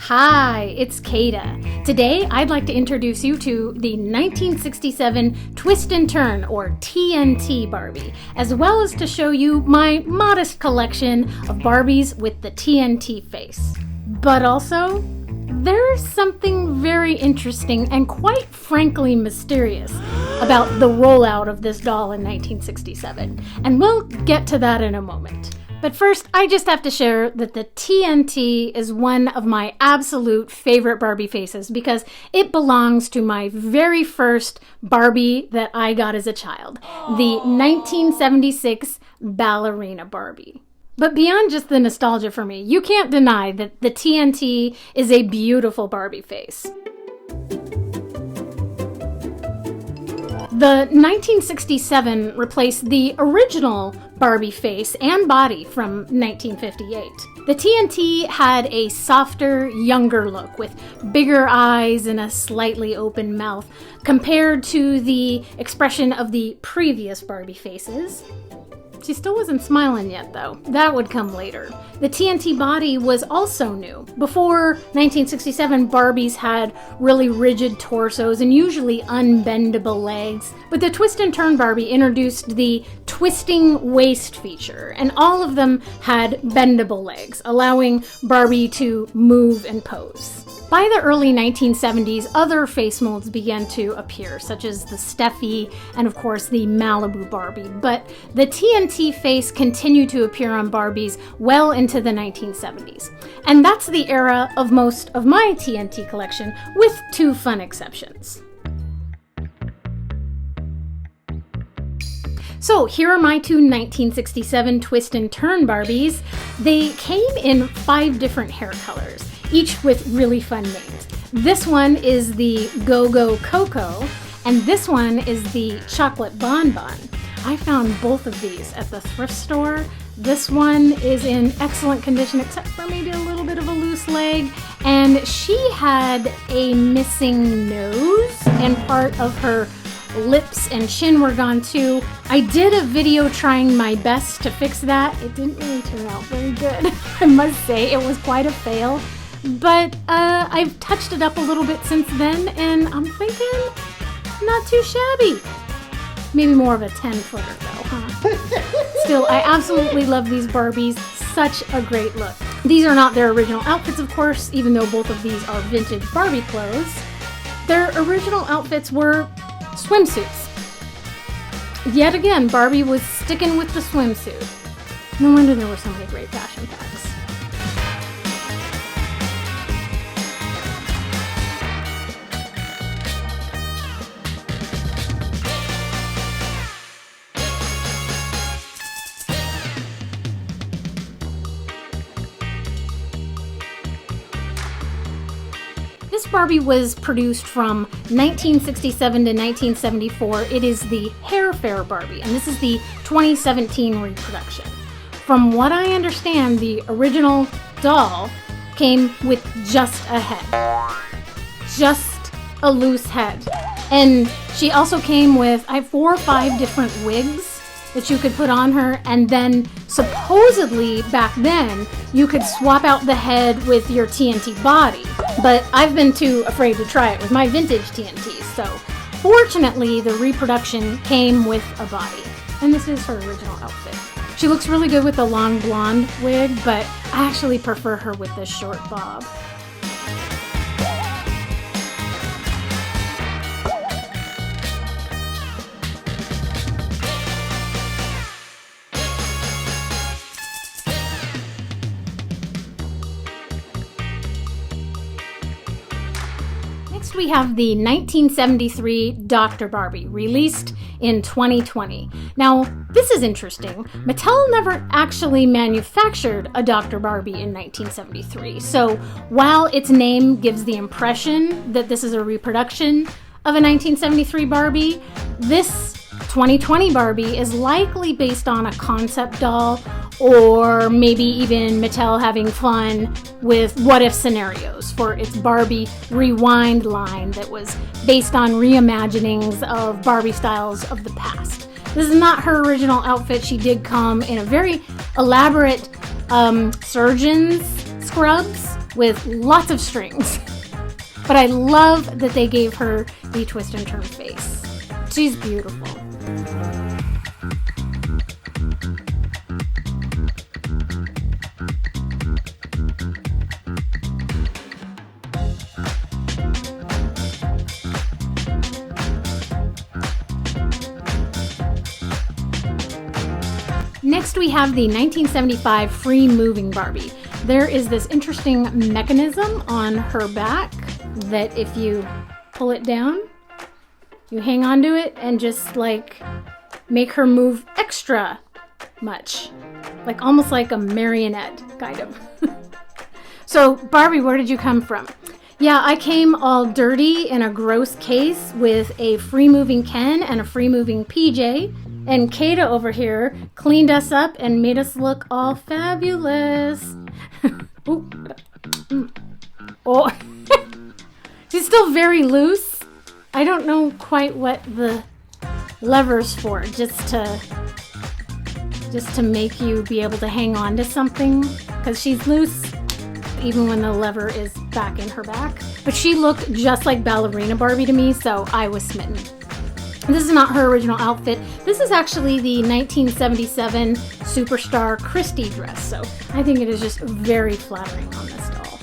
Hi, it's Kata. Today, I'd like to introduce you to the 1967 Twist and Turn, or TNT Barbie, as well as to show you my modest collection of Barbies with the TNT face. But also, there's something very interesting and quite frankly mysterious about the rollout of this doll in 1967, and we'll get to that in a moment. But first, I just have to share that the TNT is one of my absolute favorite Barbie faces because it belongs to my very first Barbie that I got as a child, the 1976 Ballerina Barbie. But beyond just the nostalgia for me, you can't deny that the TNT is a beautiful Barbie face. The 1967 replaced the original Barbie face and body from 1958. The TNT had a softer, younger look with bigger eyes and a slightly open mouth compared to the expression of the previous Barbie faces. She still wasn't smiling yet, though. That would come later. The TNT body was also new. Before 1967, Barbies had really rigid torsos and usually unbendable legs. But the Twist and Turn Barbie introduced the twisting waist feature, and all of them had bendable legs, allowing Barbie to move and pose. By the early 1970s, other face molds began to appear, such as the Steffi and, of course, the Malibu Barbie. But the TNT face continued to appear on Barbies well into the 1970s. And that's the era of most of my TNT collection, with two fun exceptions. So here are my two 1967 Twist and Turn Barbies. They came in 5 different hair colors, each with really fun names. This one is the Go-Go Coco, and this one is the Chocolate Bonbon. I found both of these at the thrift store. This one is in excellent condition, except for maybe a little bit of a loose leg, and she had a missing nose, and part of her lips and chin were gone too. I did a video trying my best to fix that. It didn't really turn out very good. I must say, it was quite a fail. But I've touched it up a little bit since then, and I'm thinking not too shabby. Maybe more of a 10-footer though, huh? Still, I absolutely love these Barbies. Such a great look. These are not their original outfits, of course, even though both of these are vintage Barbie clothes. Their original outfits were swimsuits. Yet again, Barbie was sticking with the swimsuit. No wonder there were so many great fashion facts. This Barbie was produced from 1967 to 1974. It is the Hair Fair Barbie, and this is the 2017 reproduction. From what I understand, the original doll came with just a head. Just a loose head. And she also came with 4 or 5 different wigs that you could put on her, and then supposedly back then you could swap out the head with your TNT body. But I've been too afraid to try it with my vintage TNTs, so fortunately the reproduction came with a body. And this is her original outfit. She looks really good with the long blonde wig, but I actually prefer her with this short bob. Next we have the 1973 Dr. Barbie, released in 2020. Now, this is interesting. Mattel never actually manufactured a Dr. Barbie in 1973, so while its name gives the impression that this is a reproduction of a 1973 Barbie, this 2020 Barbie is likely based on a concept doll, or maybe even Mattel having fun with what-if scenarios for its Barbie Rewind line that was based on reimaginings of Barbie styles of the past. This is not her original outfit. She did come in a very elaborate surgeon's scrubs with lots of strings. But I love that they gave her the twist and turn face. She's beautiful. Next, we have the 1975 Free-Moving Barbie. There is this interesting mechanism on her back that if you pull it down, you hang onto it and just like make her move extra much. Like almost like a marionette, kind of. So, Barbie, where did you come from? Yeah, I came all dirty in a gross case with a free-moving Ken and a free-moving PJ. And Kata over here cleaned us up and made us look all fabulous. Oh, she's still very loose. I don't know quite what the lever's for, just to make you be able to hang on to something, because she's loose even when the lever is back in her back. But she looked just like Ballerina Barbie to me, so I was smitten. This is not her original outfit. This is actually the 1977 Superstar Christie dress, so I think it is just very flattering on this doll.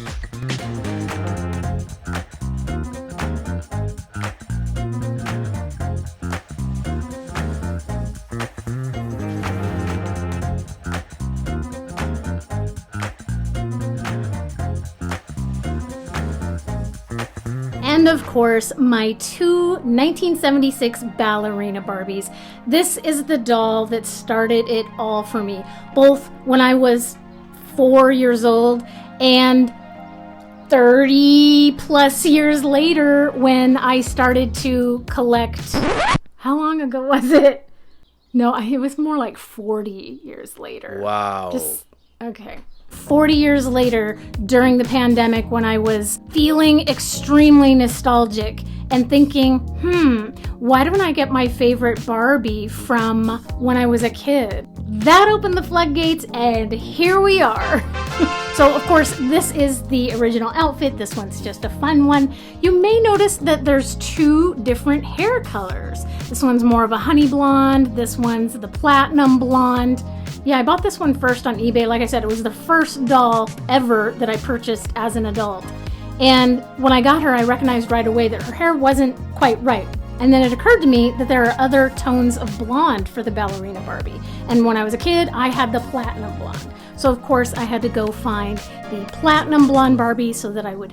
And of course, my two 1976 Ballerina Barbies. This is the doll that started it all for me, both when I was 4 years old and 30 plus years later when I started to collect. How long ago was it? No, it was more like 40 years later. Wow. Okay. 40 years later, during the pandemic, when I was feeling extremely nostalgic and thinking, why don't I get my favorite Barbie from when I was a kid? That opened the floodgates, and here we are. So, of course, this is the original outfit. This one's just a fun one. You may notice that there's two different hair colors. This one's more of a honey blonde. This one's the platinum blonde. Yeah, I bought this one first on eBay. Like I said, it was the first doll ever that I purchased as an adult. And when I got her, I recognized right away that her hair wasn't quite right. And then it occurred to me that there are other tones of blonde for the Ballerina Barbie. And when I was a kid, I had the platinum blonde. So of course, I had to go find the platinum blonde Barbie so that I would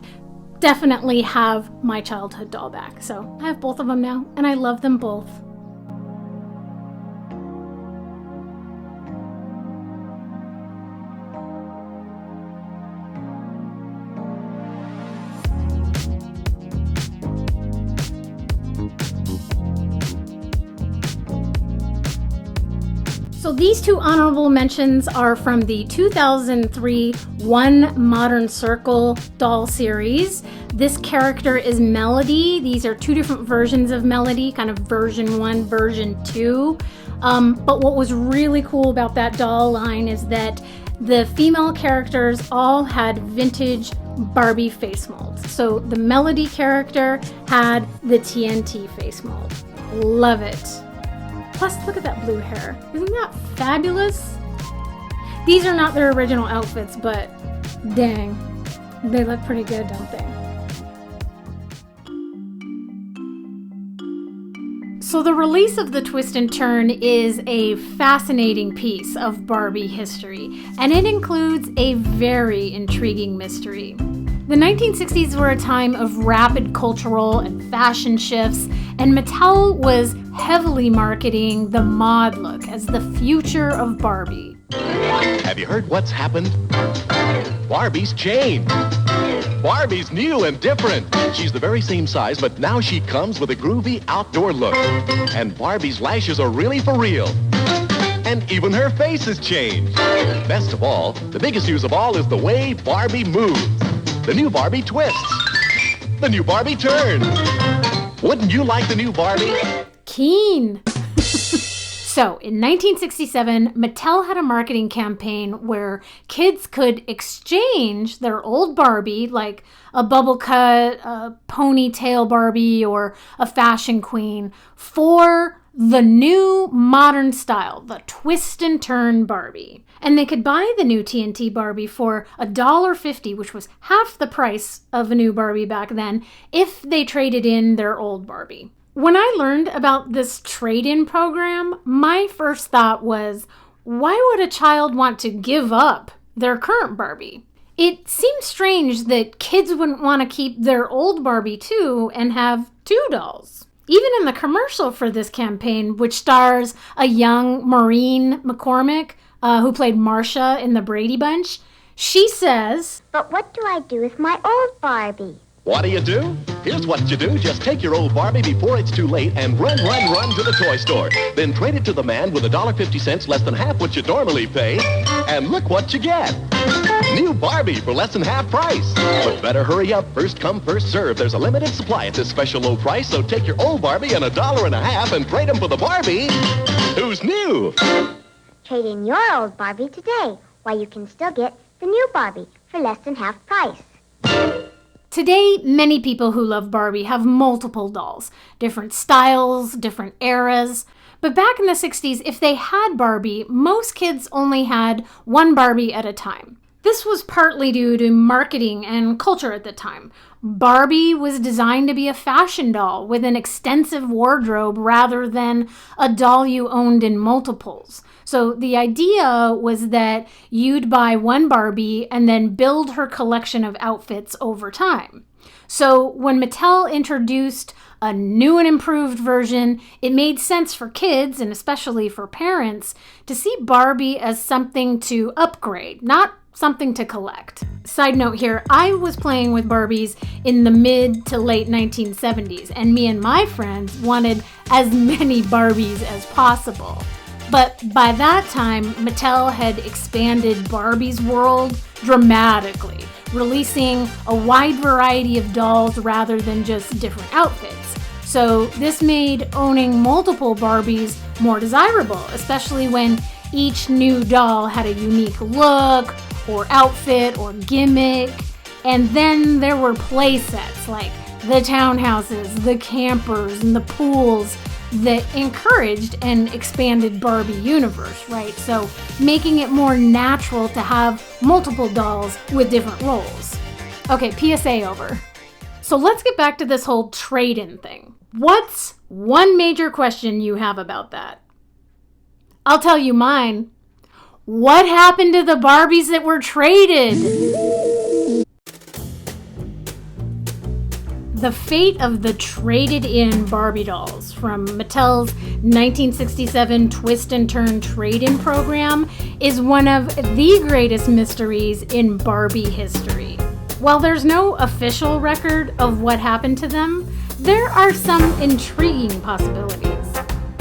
definitely have my childhood doll back. So I have both of them now, and I love them both. So these two honorable mentions are from the 2003 One Modern Circle doll series. This character is Melody. These are two different versions of Melody, kind of version 1, version 2. But what was really cool about that doll line is that the female characters all had vintage Barbie face molds. So the Melody character had the TNT face mold. Love it. Plus, look at that blue hair. Isn't that fabulous? These are not their original outfits, but dang, they look pretty good, don't they? So the release of the Twist and Turn is a fascinating piece of Barbie history, and it includes a very intriguing mystery. The 1960s were a time of rapid cultural and fashion shifts, and Mattel was heavily marketing the mod look as the future of Barbie. Have you heard what's happened? Barbie's changed. Barbie's new and different. She's the very same size, but now she comes with a groovy outdoor look. And Barbie's lashes are really for real. And even her face has changed. Best of all, the biggest news of all is the way Barbie moves. The new Barbie twists. The new Barbie turns. Wouldn't you like the new Barbie? Keen. So, in 1967, Mattel had a marketing campaign where kids could exchange their old Barbie, like a bubble cut, a ponytail Barbie, or a fashion queen, for the new modern style, the twist and turn Barbie. And they could buy the new TNT Barbie for $1.50, which was half the price of a new Barbie back then, if they traded in their old Barbie. When I learned about this trade-in program, my first thought was, why would a child want to give up their current Barbie? It seems strange that kids wouldn't want to keep their old Barbie too and have two dolls. Even in the commercial for this campaign, which stars a young Maureen McCormick, who played Marcia in the Brady Bunch, she says, "But what do I do with my old Barbie?" What do? Here's what you do. Just take your old Barbie before it's too late and run to the toy store. Then trade it to the man with $1.50, less than half what you normally pay. And look what you get. New Barbie for less than half price. But better hurry up. First come, first serve. There's a limited supply at this special low price, so take your old Barbie and $1.50 and trade them for the Barbie who's new. Trade in your old Barbie today, while you can still get the new Barbie for less than half price. Today, many people who love Barbie have multiple dolls, different styles, different eras. But back in the 60s, if they had Barbie, most kids only had one Barbie at a time. This was partly due to marketing and culture at the time. Barbie was designed to be a fashion doll with an extensive wardrobe rather than a doll you owned in multiples. So the idea was that you'd buy one Barbie and then build her collection of outfits over time. So when Mattel introduced a new and improved version, it made sense for kids, and especially for parents, to see Barbie as something to upgrade, not something to collect. Side note here, I was playing with Barbies in the mid to late 1970s, and me and my friends wanted as many Barbies as possible. But by that time, Mattel had expanded Barbie's world dramatically, releasing a wide variety of dolls rather than just different outfits. So this made owning multiple Barbies more desirable, especially when each new doll had a unique look or outfit or gimmick. And then there were play sets like the townhouses, the campers, and the pools that encouraged and expanded Barbie universe, right? So making it more natural to have multiple dolls with different roles. Okay, PSA over. So let's get back to this whole trade-in thing. What's one major question you have about that? I'll tell you mine. What happened to the Barbies that were traded? The fate of the traded-in Barbie dolls from Mattel's 1967 Twist and Turn trade-in program is one of the greatest mysteries in Barbie history. While there's no official record of what happened to them, there are some intriguing possibilities.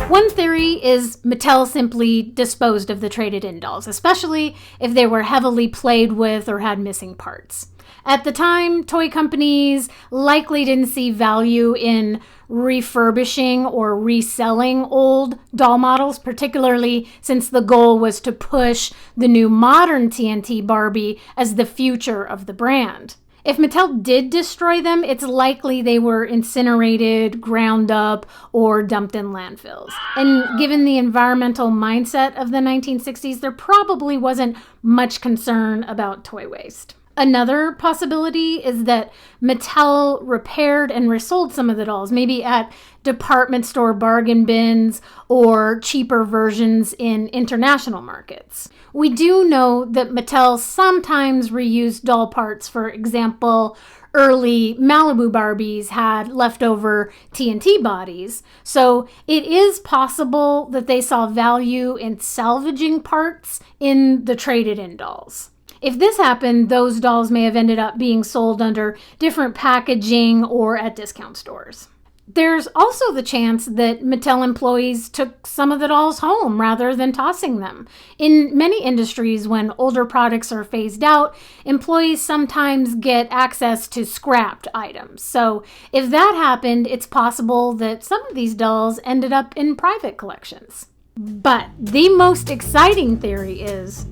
One theory is Mattel simply disposed of the traded-in dolls, especially if they were heavily played with or had missing parts. At the time, toy companies likely didn't see value in refurbishing or reselling old doll models, particularly since the goal was to push the new modern TNT Barbie as the future of the brand. If Mattel did destroy them, it's likely they were incinerated, ground up, or dumped in landfills. And given the environmental mindset of the 1960s, there probably wasn't much concern about toy waste. Another possibility is that Mattel repaired and resold some of the dolls, maybe at department store bargain bins or cheaper versions in international markets. We do know that Mattel sometimes reused doll parts. For example, early Malibu Barbies had leftover TNT bodies, so it is possible that they saw value in salvaging parts in the traded-in dolls. If this happened, those dolls may have ended up being sold under different packaging or at discount stores. There's also the chance that Mattel employees took some of the dolls home rather than tossing them. In many industries, when older products are phased out, employees sometimes get access to scrapped items. So if that happened, it's possible that some of these dolls ended up in private collections. But the most exciting theory is,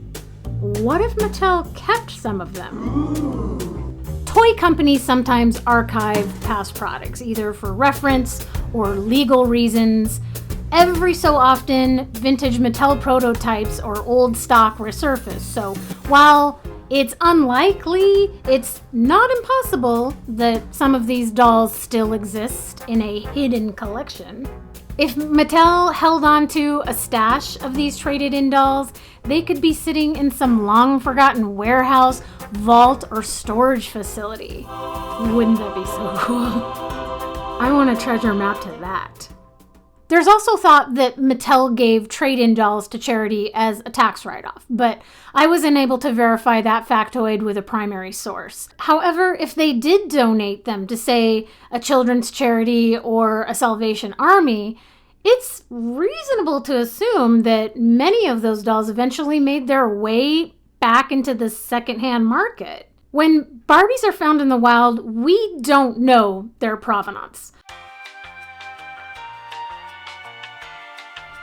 what if Mattel kept some of them? Toy companies sometimes archive past products, either for reference or legal reasons. Every so often, vintage Mattel prototypes or old stock resurface. So while it's unlikely, it's not impossible that some of these dolls still exist in a hidden collection. If Mattel held on to a stash of these traded-in dolls, they could be sitting in some long-forgotten warehouse, vault, or storage facility. Wouldn't that be so cool? I want a treasure map to that. There's also thought that Mattel gave trade-in dolls to charity as a tax write-off, but I was unable to verify that factoid with a primary source. However, if they did donate them to, say, a children's charity or a Salvation Army, it's reasonable to assume that many of those dolls eventually made their way back into the secondhand market. When Barbies are found in the wild, we don't know their provenance.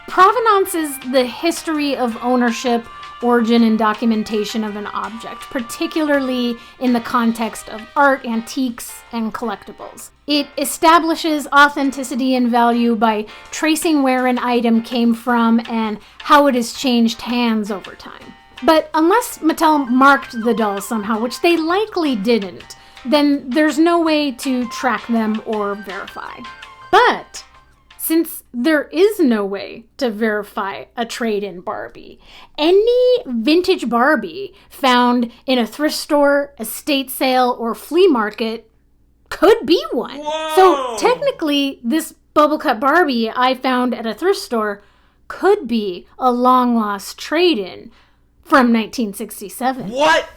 Provenance is the history of ownership, origin, and documentation of an object, particularly in the context of art, antiques, and collectibles. It establishes authenticity and value by tracing where an item came from and how it has changed hands over time. But unless Mattel marked the dolls somehow, which they likely didn't, then there's no way to track them or verify. But since there is no way to verify a trade-in Barbie, any vintage Barbie found in a thrift store, estate sale, or flea market could be one. Whoa! So technically, this bubble cut Barbie I found at a thrift store could be a long-lost trade-in from 1967. What?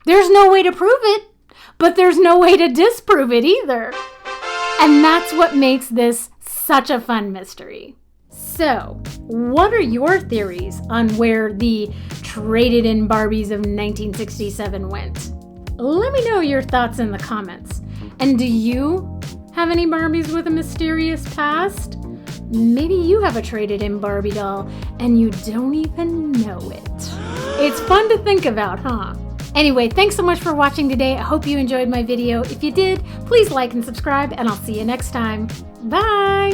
There's no way to prove it, but there's no way to disprove it either. And that's what makes this such a fun mystery. So, what are your theories on where the traded-in Barbies of 1967 went? Let me know your thoughts in the comments. And do you have any Barbies with a mysterious past? Maybe you have a traded-in Barbie doll and you don't even know it. It's fun to think about, huh? Anyway, thanks so much for watching today. I hope you enjoyed my video. If you did, please like and subscribe, and I'll see you next time. Bye!